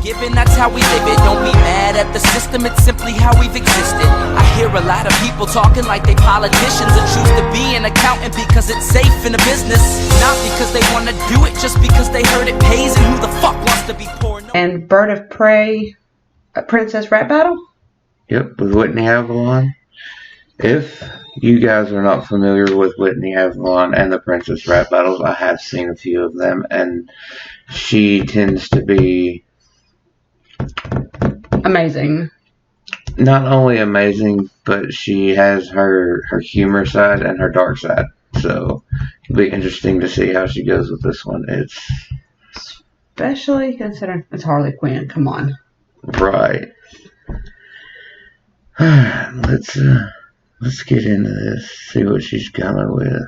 Given, that's how we live it. Don't be mad at the system, it's simply how we've existed. I hear a lot of people talking like they politicians and choose to be an accountant because it's safe in the business. Not because they want to do it, just because they heard it pays, and who the fuck wants to be poor? No. And Bird of Prey, Princess Rap Battle? Yep, with Whitney Avalon. If you guys are not familiar with Whitney Avalon and the Princess Rap Battles, I have seen a few of them, and she tends to be amazing. Not only amazing, but she has her humor side and her dark side. So it'll be interesting to see how she goes with this one. It's especially considering it's Harley Quinn. Come on. Right. Let's get into this. See what she's coming with.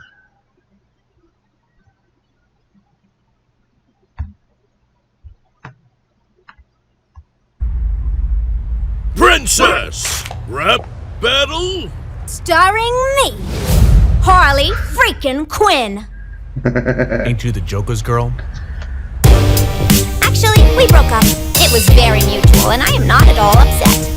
Princess Rap Battle? Starring me, Harley freaking Quinn. Ain't you the Joker's girl? Actually, we broke up. It was very mutual, and I am not at all upset.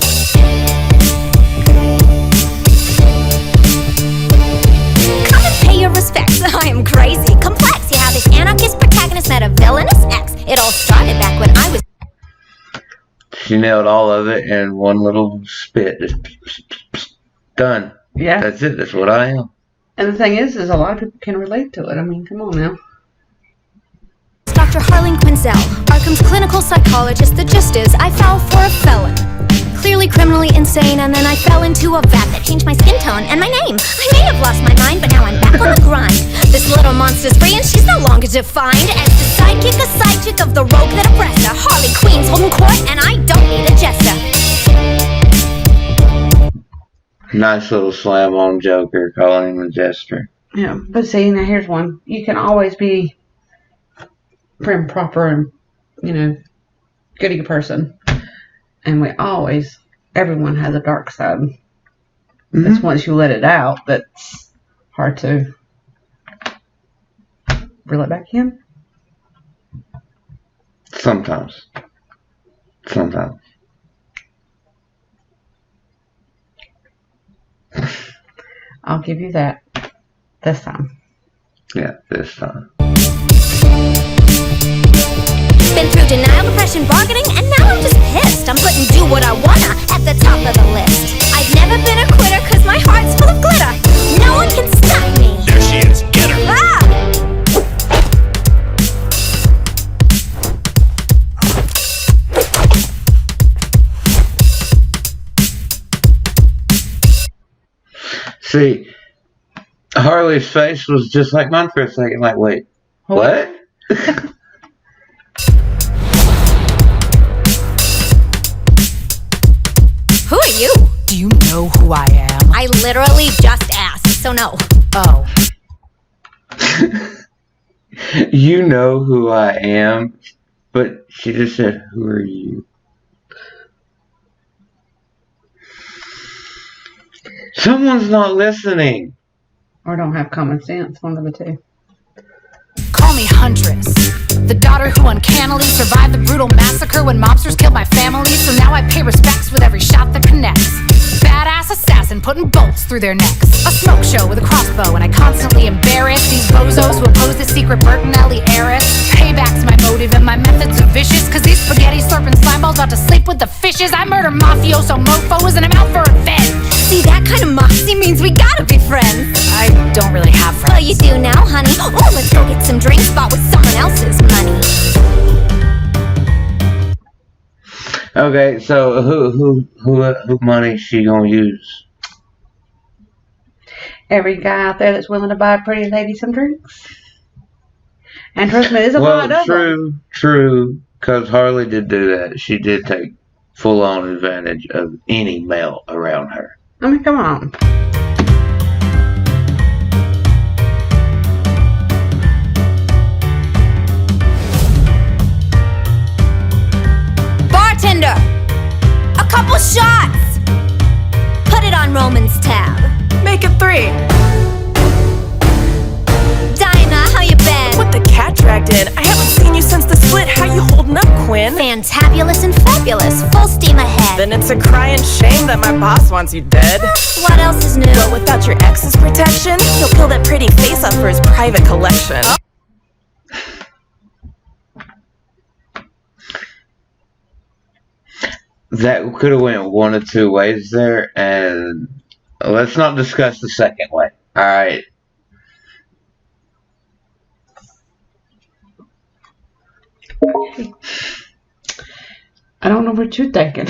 Come and pay your respects. I am crazy, complex. You have this anarchist protagonist met a villainous ex. It all started back when I was... She nailed all of it in one little spit. Just done. Yeah. That's it. That's what I am. And the thing is a lot of people can relate to it. I mean, come on now. Dr. Harley Quinzel, Arkham's clinical psychologist. The gist is, I fell for a felon. Clearly criminally insane, and then I fell into a vat that changed my skin tone and my name. I may have lost my mind, but now I'm back on the grind. This little monster's free, and she's no longer defined as the sidekick, a side chick of the rogue that oppressed her. Harley Quin's holding court, and I don't need a jester. Nice little slam on Joker, calling him a jester. Yeah, but see, now here's one. You can always be prim, proper, and, you know, goody person. And everyone has a dark side. Mm-hmm. It's once you let it out, that's hard to reel it back in. Sometimes. I'll give you that. This time. Yeah, this time. Been through denial, depression, bargaining, and now I'm just pissed. I'm putting do what I wanna at the top of the list. I've never been a quitter cause my heart's full of glitter. No one can stop me. There she is. Get her. Ah! See, Harley's face was just like mine for a second. Like, wait, what? Who are you? Do you know who I am? I literally just asked, so no. Oh. You know who I am, but she just said, who are you? Someone's not listening. Or don't have common sense, one of the two. Call me Huntress, the daughter who uncannily survived the brutal massacre when mobsters killed my family, so now I pay respects with every shot that connects. Badass assassin putting bolts through their necks. A smoke show with a crossbow, and I constantly embarrass these bozos who oppose the secret Bertinelli heiress. Payback's my motive, and my methods are vicious, cause these spaghetti slurping slimeballs about to sleep with the fishes. I murder mafioso mofos, and I'm out for revenge. See, that kind of moxie means we gotta be friends. I don't really have friends. Well, you do now, honey. Oh, let's go get some drinks bought with someone else's money. Okay, so who money she gonna use? Every guy out there that's willing to buy a pretty lady some drinks. And trust me, there's a lot of them. True, because Harley did do that. She did take full-on advantage of any male around her. I mean, come on. Bartender! A couple shots! Put it on Roman's tab. Make it 3. Dynamite! How you been? With the cat dragged in. I haven't seen you since the split. How you holding up, Quinn? Fantabulous and fabulous, full steam ahead. Then it's a crying shame that my boss wants you dead. What else is new? Well, without your ex's protection, he'll peel that pretty face up for his private collection. Oh. That could have went one of two ways there, and let's not discuss the second way. Alright. I don't know what you're thinking.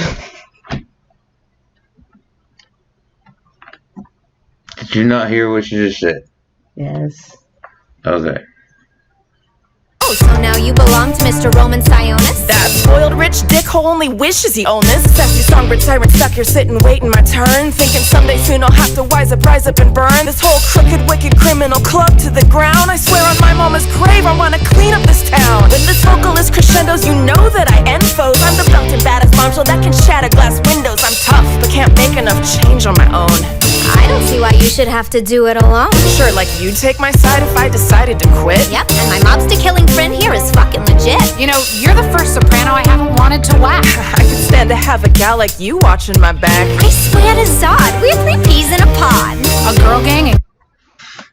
Did you not hear what you just said? Yes. Okay. Oh, so now you belong to Mr. Roman Sionis? That spoiled rich dickhole only wishes he owned this. Sassy songbird siren stuck here sitting waiting my turn. Thinking someday soon I'll have to rise up and burn this whole crooked wicked criminal club to the ground. I swear on my mama's grave I wanna clean up this town. When this vocalist crescendos you know that I end foes. I'm the belting baddest bombshell that can shatter glass windows. I'm tough but can't make enough change on my own. I don't see why you should have to do it alone. Sure, like you'd take my side if I decided to quit. Yep, and my mobster killing friend here is fucking legit. You know, you're the first soprano I haven't wanted to whack. I could stand to have a gal like you watching my back. I swear to Zod, we're three peas in a pod. A girl gang and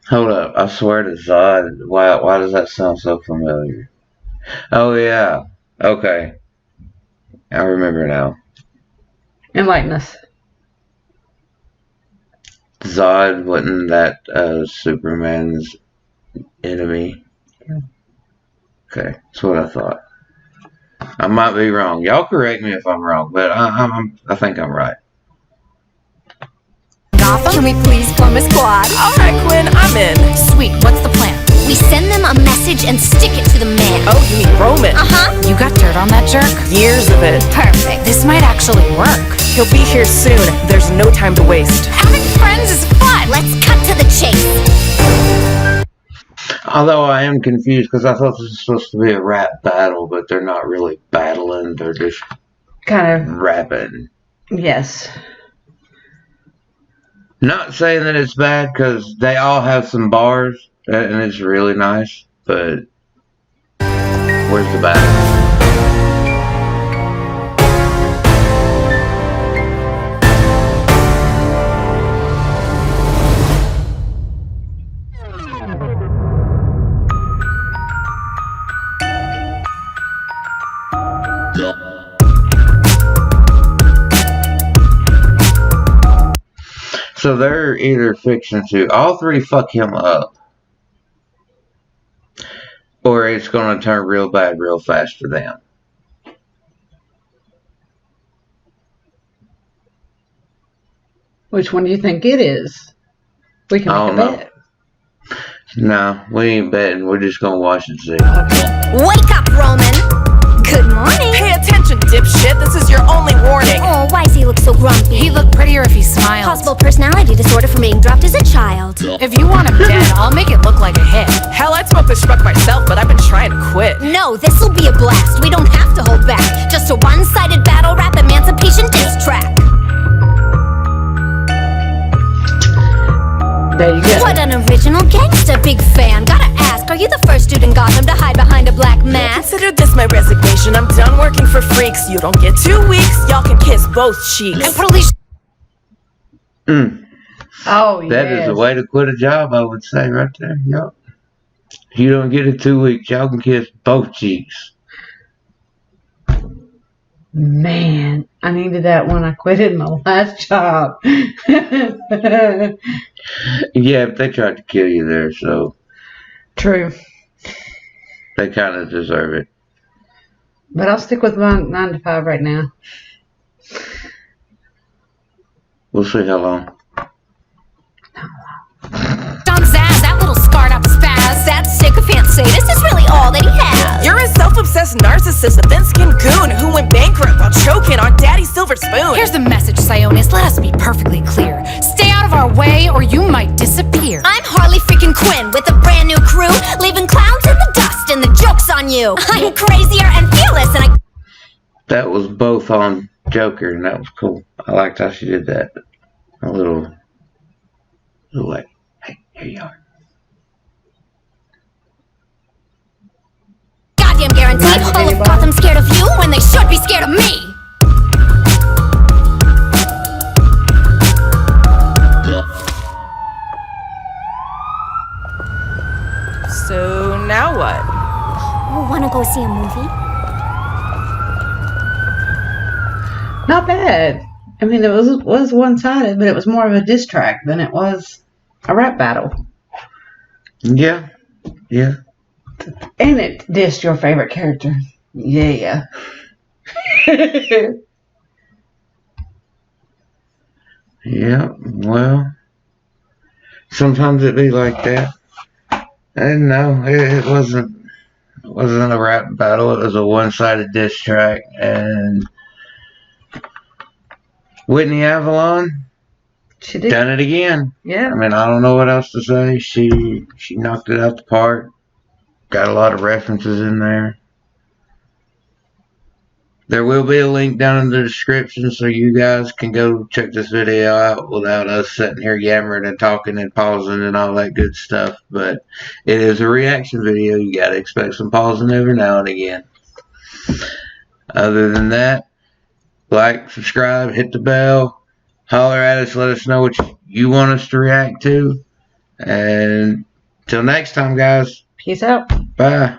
Hold up, I swear to Zod, why does that sound so familiar? Oh yeah, okay. I remember now. Enlighten us. Zod wasn't that Superman's enemy? Yeah. Okay, that's what I thought. I might be wrong. Y'all correct me if I'm wrong, but I think I'm right. Gaffer, can we please form a squad? Alright, Quinn, I'm in. sweet, what's the plan? We send them a message and stick it to the man. Oh, you mean Roman? Uh-huh. You got dirt on that jerk? Years of it. Perfect. This might actually work. He'll be here soon. There's no time to waste. Having friends is fun. Let's cut to the chase. Although I am confused because I thought this was supposed to be a rap battle, but they're not really battling. They're just Kind of. rapping. Yes. Not saying that it's bad because they all have some bars and it's really nice, but where's the battle? So they're either fixing to all three fuck him up, or it's going to turn real bad real fast for them. Which one do you think it is? We can I make don't a know. bet. No, we ain't betting. We're just going to watch and see. Wake up, Roman. Good morning. Pay attention, dipshit. This is your only warning. Oh, why does he look so grumpy? He'd look prettier if he smiled. Possible personality disorder from being dropped as a child. If you want him dead, I'll make it look like a hit. Hell, I'd smoke this schmuck myself, but I've been trying to quit. No, this'll be a blast. We don't have to hold back. Just a one-sided battle rap emancipation diss track. There you go. What an original gangster, big fan. Gotta ask, are you the first dude in Gotham to hide behind a black mask? Consider this my resignation. I'm done working for freaks. You don't get 2 weeks. Y'all can kiss both cheeks. And police. Oh, yes. That is a way to quit a job, I would say, right there. Yup. You don't get it 2 weeks. Y'all can kiss both cheeks. Man, I needed that when I quit in my last job. Yeah, but they tried to kill you there, so True. they kind of deserve it. But I'll stick with my 9 to 5 right now. We'll see how long. Don Zaz, that little scarred up spaz. That sycophant sadist is really all that he has. You're a self-obsessed narcissist, a thin-skinned goon who went bankrupt while choking on daddy's silver spoon. Here's the message, Sionis. Let us be perfectly clear. Stay out of our way or you might disappear. I'm Harley freaking Quinn with a brand new crew, leaving clowns in the dust and the joke's on you. I'm crazier and fearless and I... That was both on Joker, and that was cool. I liked how she did that. A little like, hey, here you are. everybody. Gotham scared of you when they should be scared of me. So now what? Wanna go see a movie? Not bad. I mean, it was one-sided, but it was more of a diss track than it was a rap battle. Yeah. Yeah. And it dissed your favorite character. Yeah. Yeah. Well, sometimes it be like that. And no, it wasn't a rap battle. It was a one-sided diss track. And Whitney Avalon, She did. done it again. Yeah. I mean, I don't know what else to say. She knocked it out the park. Got a lot of references in there. There will be a link down in the description so you guys can go check this video out without us sitting here yammering and talking and pausing and all that good stuff. But it is a reaction video. You got to expect some pausing every now and again. Other than that, like, subscribe, hit the bell, holler at us, let us know what you want us to react to. And till next time, guys. Peace out. Bye.